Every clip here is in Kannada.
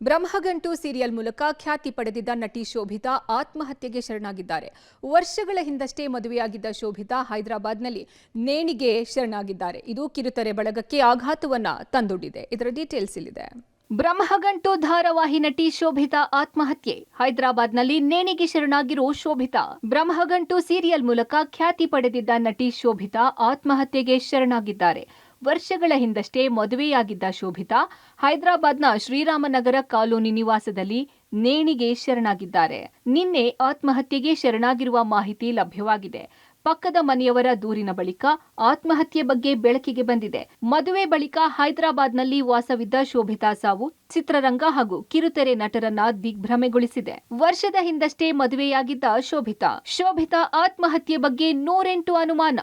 ಬ್ರಹ್ಮಗಂಟು ಸೀರಿಯಲ್ ಮೂಲಕ ಖ್ಯಾತಿ ಪಡೆದಿದ್ದ ನಟಿ ಶೋಭಿತಾ ಆತ್ಮಹತ್ಯೆಗೆ ಶರಣಾಗಿದ್ದಾರೆ. ವರ್ಷಗಳ ಹಿಂದಷ್ಟೇ ಮದುವೆಯಾಗಿದ್ದ ಶೋಭಿತಾ ಹೈದರಾಬಾದ್ನಲ್ಲಿ ನೇಣಿಗೆ ಶರಣಾಗಿದ್ದಾರೆ. ಇದು ಕಿರುತೆರೆ ಬಳಗಕ್ಕೆ ಆಘಾತವನ್ನ ತಂದೊಡ್ಡಿದೆ. ಇದರ ಡೀಟೇಲ್ಸ್ ಇಲ್ಲಿದೆ. ಬ್ರಹ್ಮಗಂಟು ಧಾರಾವಾಹಿ ನಟಿ ಶೋಭಿತಾ ಆತ್ಮಹತ್ಯೆ. ಹೈದರಾಬಾದ್ನಲ್ಲಿ ನೇಣಿಗೆ ಶರಣಾಗಿರೋ ಶೋಭಿತಾ. ಬ್ರಹ್ಮಗಂಟು ಸೀರಿಯಲ್ ಮೂಲಕ ಖ್ಯಾತಿ ಪಡೆದಿದ್ದ ನಟಿ ಶೋಭಿತಾ ಆತ್ಮಹತ್ಯೆಗೆ ಶರಣಾಗಿದ್ದಾರೆ. ವರ್ಷಗಳ ಹಿಂದಷ್ಟೇ ಮದುವೆಯಾಗಿದ್ದ ಶೋಭಿತಾ ಹೈದರಾಬಾದ್ನ ಶ್ರೀರಾಮನಗರ ಕಾಲೋನಿ ನಿವಾಸದಲ್ಲಿ ನೇಣಿಗೆ ಶರಣಾಗಿದ್ದಾರೆ. ನಿನ್ನೆ ಆತ್ಮಹತ್ಯೆಗೆ ಶರಣಾಗಿರುವ ಮಾಹಿತಿ ಲಭ್ಯವಾಗಿದೆ. ಪಕ್ಕದ ಮನೆಯವರ ದೂರಿನ ಬಳಿಕ ಆತ್ಮಹತ್ಯೆ ಬಗ್ಗೆ ಬೆಳಕಿಗೆ ಬಂದಿದೆ. ಮದುವೆ ಬಳಿಕ ಹೈದರಾಬಾದ್ನಲ್ಲಿ ವಾಸವಿದ್ದ ಶೋಭಿತಾ ಸಾವು ಚಿತ್ರರಂಗ ಹಾಗೂ ಕಿರುತೆರೆ ನಟರನ್ನ ದಿಗ್ಭ್ರಮೆಗೊಳಿಸಿದೆ. ವರ್ಷದ ಹಿಂದಷ್ಟೇ ಮದುವೆಯಾಗಿದ್ದ ಶೋಭಿತಾ ಆತ್ಮಹತ್ಯೆ ಬಗ್ಗೆ 108 ಅನುಮಾನ.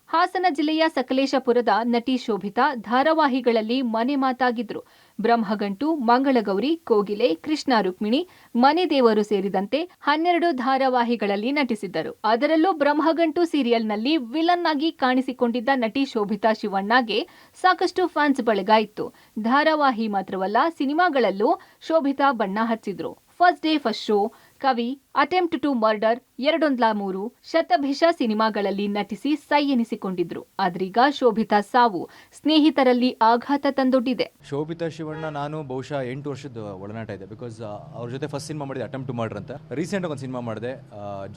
ಹಾಸನ ಜಿಲ್ಲೆಯ ಸಕಲೇಶಪುರದ ನಟಿ ಶೋಭಿತಾ ಧಾರಾವಾಹಿಗಳಲ್ಲಿ ಮನೆ ಮಾತಾಗಿದ್ರು. ಬ್ರಹ್ಮಗಂಟು, ಮಂಗಳಗೌರಿ, ಕೋಗಿಲೆ, ಕೃಷ್ಣ ರುಕ್ಮಿಣಿ, ಮನೆ ದೇವರು ಸೇರಿದಂತೆ 12 ಧಾರಾವಾಹಿಗಳಲ್ಲಿ ನಟಿಸಿದ್ದರು. ಅದರಲ್ಲೂ ಬ್ರಹ್ಮಗಂಟು ಸೀರಿಯಲ್ನಲ್ಲಿ ವಿಲನ್ ಆಗಿ ಕಾಣಿಸಿಕೊಂಡಿದ್ದ ನಟಿ ಶೋಭಿತಾ ಶಿವಣ್ಣಗೆ ಸಾಕಷ್ಟು ಫ್ಯಾನ್ಸ್ ಬಳಗ ಇತ್ತು. ಧಾರಾವಾಹಿ ಮಾತ್ರವಲ್ಲ, ಸಿನಿಮಾಗಳಲ್ಲೂ ಶೋಭಿತಾ ಬಣ್ಣ ಹಚ್ಚಿದ್ರು. ಫಸ್ಟ್ ಡೇ ಫಸ್ಟ್ ಶೋ, ಕವಿ, ಅಟೆಂಪ್ಟ್ ಟು ಮರ್ಡರ್, 213, ಶತಭಿಷ ಸಿನಿಮಾಗಳಲ್ಲಿ ನಟಿಸಿ ಸೈ ಎನಿಸಿಕೊಂಡಿದ್ರು. ಆದ್ರೀಗ ಶೋಭಿತಾ ಸಾವು ಸ್ನೇಹಿತರಲ್ಲಿ ಆಘಾತ ತಂದೊಡ್ಡಿದೆ. ಶೋಭಿತಾ ಶಿವಣ್ಣ ನಾನು ಬಹುಶಃ 8 ವರ್ಷದ ಒಡನಾಟ ಇದೆ. ಬಿಕಾಸ್ ಅವ್ರ ಜೊತೆ ಫಸ್ಟ್ ಸಿನಿಮಾ ಮಾಡಿದೆ ಅಟೆಂಪ್ಟ್ ಟು ಮರ್ಡರ್ ಅಂತ. ರೀಸೆಂಟಾಗಿ ಒಂದು ಸಿನಿಮಾ ಮಾಡಿದೆ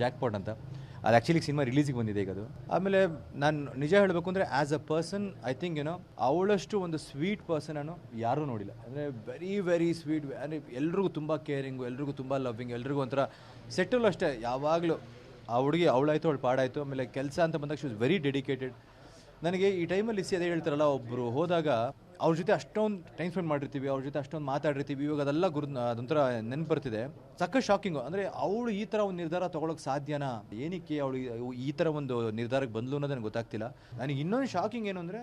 ಜಾಕ್ ಪಾಟ್ ಅಂತ. ಅದು ಆ್ಯಕ್ಚುಲಿ ಸಿನಿಮಾ ರಿಲೀಸಿಗೆ ಬಂದಿದೆ ಈಗ ಅದು. ಆಮೇಲೆ ನಾನು ನಿಜ ಹೇಳಬೇಕು ಅಂದರೆ as a person I think ಅವಳಷ್ಟು ಒಂದು ಸ್ವೀಟ್ ಪರ್ಸನ್ ನಾನು ಯಾರೂ ನೋಡಿಲ್ಲ. ಅಂದರೆ ವೆರಿ ಸ್ವೀಟ್. ಅಂದರೆ ಎಲ್ರಿಗೂ ತುಂಬ ಕೇರಿಂಗು, ಎಲ್ರಿಗೂ ತುಂಬ ಲವ್ವಿಂಗ್, ಎಲ್ರಿಗೂ ಒಂಥರ ಸೆಟಲ್ ಅಷ್ಟೇ. ಯಾವಾಗಲೂ ಆ ಹುಡುಗಿ ಅವಳಾಯಿತು, ಅವಳು ಪಾಡಾಯಿತು. ಆಮೇಲೆ ಕೆಲಸ ಅಂತ ಬಂದಾಗ ಶಿ ವಾಸ್ ವೆರಿ ಡೆಡಿಕೇಟೆಡ್. ನನಗೆ ಈ ಟೈಮಲ್ಲಿ ಅದೇ ಹೇಳ್ತಾರಲ್ಲ, ಒಬ್ಬರು ಹೋದಾಗ ಅವ್ರ ಜೊತೆ ಅಷ್ಟೊಂದು ಟೈಮ್ ಸ್ಪೆಂಡ್ ಮಾಡಿರ್ತೀವಿ, ಅವ್ರ ಜೊತೆ ಅಷ್ಟೊಂದು ಮಾತಾಡಿರ್ತೀವಿ. ಇವಾಗ ಅದೆಲ್ಲ ಅದೊಂಥರ ನೆನಪು ಬರ್ತಿದೆ. ಸಕ್ಕ ಶಾಕಿಂಗು. ಅಂದರೆ ಅವಳು ಈ ಥರ ಒಂದು ನಿರ್ಧಾರ ತೊಗೊಳಕ್ಕೆ ಸಾಧ್ಯನಾ, ಏನಕ್ಕೆ ಅವಳು ಈ ಥರ ಒಂದು ನಿರ್ಧಾರಕ್ಕೆ ಬಂದ್ಲು ಅನ್ನೋದು ನನಗೆ ಗೊತ್ತಾಗ್ತಿಲ್ಲ. ನನಗೆ ಇನ್ನೊಂದು ಶಾಕಿಂಗ್ ಏನು ಅಂದರೆ,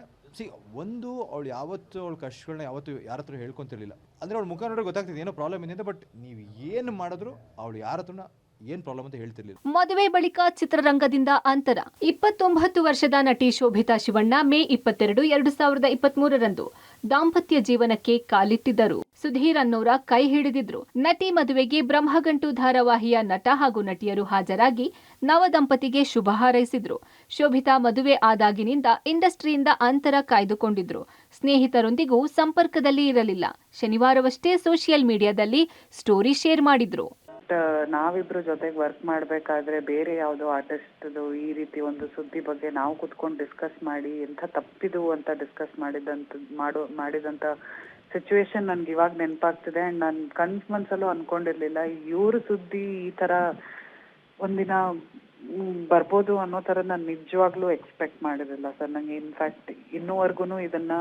ಅವಳು ಯಾವತ್ತು ಅವಳ ಕಷ್ಟಗಳನ್ನ ಯಾವತ್ತು ಯಾರ ಹತ್ರ ಹೇಳ್ಕೊತಿರ್ಲಿಲ್ಲ. ಅಂದರೆ ಅವಳ ಮುಖ ನೋಡ್ರೆ ಗೊತ್ತಾಗ್ತಿದೆ ಏನೋ ಪ್ರಾಬ್ಲಮ್ ಇದೆ ಅಂತ. ಬಟ್ ನೀವು ಏನು ಮಾಡಿದ್ರು ಅವಳು ಯಾರ ಹತ್ರನ ಏನ್ ಪ್ರಾಬ್ಲಮ್ ಅಂತ ಹೇಳ್ತಿರ್ಲಿಲ್ಲ. ಮದುವೆ ಬಳಿಕ ಚಿತ್ರರಂಗದಿಂದ ಅಂತರ. 29 ವರ್ಷದ ನಟಿ ಶೋಭಿತಾ ಶಿವಣ್ಣ ಮೇ 22, 2023ರಂದು ದಾಂಪತ್ಯ ಜೀವನಕ್ಕೆ ಕಾಲಿಟ್ಟಿದ್ದರು. ಸುಧೀರ್ ಅನ್ನೋರ ಕೈ ಹಿಡಿದಿದ್ರು. ನಟಿ ಮದುವೆಗೆ ಬ್ರಹ್ಮಗಂಟು ಧಾರಾವಾಹಿಯ ನಟ ಹಾಗೂ ನಟಿಯರು ಹಾಜರಾಗಿ ನವ ದಂಪತಿಗೆ ಶುಭ ಹಾರೈಸಿದ್ರು. ಶೋಭಿತಾ ಮದುವೆ ಆದಾಗಿನಿಂದ ಇಂಡಸ್ಟ್ರಿಯಿಂದ ಅಂತರ ಕಾಯ್ದುಕೊಂಡಿದ್ರು. ಸ್ನೇಹಿತರೊಂದಿಗೂ ಸಂಪರ್ಕದಲ್ಲಿ ಇರಲಿಲ್ಲ. ಶನಿವಾರವಷ್ಟೇ ಸೋಷಿಯಲ್ ಮೀಡಿಯಾದಲ್ಲಿ ಸ್ಟೋರಿ ಶೇರ್ ಮಾಡಿದ್ರು. ನಾವಿಬ್ರು ಜೊತೆಗೆ ವರ್ಕ್ ಮಾಡಬೇಕಾದ್ರೆ ಬೇರೆ ಯಾವುದೋ ಆರ್ಟಿಸ್ಟ್ದು ಈ ರೀತಿ ಒಂದು ಸುದ್ದಿ ಬಗ್ಗೆ ನಾವು ಕುತ್ಕೊಂಡು ಡಿಸ್ಕಸ್ ಮಾಡಿ ಎಂಥ ತಪ್ಪಿದು ಅಂತ ಡಿಸ್ಕಸ್ ಮಾಡಿದಂಥ ಸಿಚುವೇಶನ್ ನನ್ಗೆ ಇವಾಗ ನೆನಪಾಗ್ತಿದೆ. ಆ್ಯಂಡ್ ನಾನು ಮನ್ಸಲ್ಲೂ ಅನ್ಕೊಂಡಿರ್ಲಿಲ್ಲ ಇವ್ರ ಸುದ್ದಿ ಈ ಥರ ಒಂದಿನ ಬರ್ಬೋದು ಅನ್ನೋ ಥರ ನಾನು ನಿಜವಾಗ್ಲೂ ಎಕ್ಸ್ಪೆಕ್ಟ್ ಮಾಡಿರಲಿಲ್ಲ ಸರ್. ನನಗೆ ಇನ್ಫ್ಯಾಕ್ಟ್ ಇನ್ನೂವರೆಗೂ ಇದನ್ನ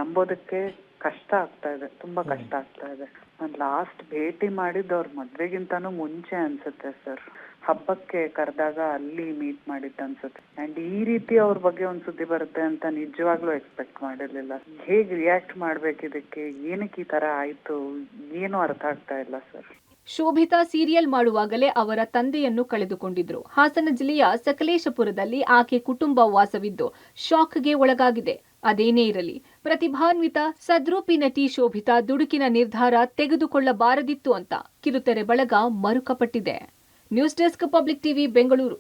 ನಂಬೋದಕ್ಕೆ ಕಷ್ಟ ಆಗ್ತಾ ಇದೆ, ತುಂಬಾ ಕಷ್ಟ ಆಗ್ತಾ ಇದೆ. ನಾನು ಲಾಸ್ಟ್ ಭೇಟಿ ಮಾಡಿದ್ದು ಅವ್ರ ಮದ್ವೆಗಿಂತಾನು ಮುಂಚೆ ಅನ್ಸುತ್ತೆ ಸರ್. ಹಬ್ಬಕ್ಕೆ ಕರೆದಾಗ ಅಲ್ಲಿ ಮೀಟ್ ಮಾಡಿದ್ದು ಅನ್ಸುತ್ತೆ. ಅಂಡ್ ಈ ರೀತಿ ಅವ್ರ ಬಗ್ಗೆ ಒಂದು ಸುದ್ದಿ ಬರುತ್ತೆ ಅಂತ ನಿಜವಾಗ್ಲೂ ಎಕ್ಸ್ಪೆಕ್ಟ್ ಮಾಡಿರ್ಲಿಲ್ಲ. ಹೇಗೆ ರಿಯಾಕ್ಟ್ ಮಾಡ್ಬೇಕು ಇದಕ್ಕೆ, ಏನಕ್ಕೆ ಈ ತರ ಆಯ್ತು, ಏನು ಅರ್ಥ ಆಗ್ತಾ ಇಲ್ಲ ಸರ್. ಶೋಭಿತಾ ಸೀರಿಯಲ್ ಮಾಡುವಾಗಲೇ ಅವರ ತಂದೆಯನ್ನು ಕಳೆದುಕೊಂಡಿದ್ರು. ಹಾಸನ ಜಿಲ್ಲೆಯ ಸಕಲೇಶಪುರದಲ್ಲಿ ಆಕೆ ಕುಟುಂಬ ವಾಸವಿದ್ದು ಶಾಕ್ಗೆ ಒಳಗಾಗಿದೆ. ಅದೇನೇ ಇರಲಿ, ಪ್ರತಿಭಾನ್ವಿತ ಸದ್ರೂಪಿ ನಟಿ ಶೋಭಿತಾ ದುಡುಕಿನ ನಿರ್ಧಾರ ತೆಗೆದುಕೊಳ್ಳಬಾರದಿತ್ತು ಅಂತ ಕಿರುತೆರೆ ಬಳಗ ಮರುಕಪಟ್ಟಿದೆ. News desk, public TV, Bengaluru.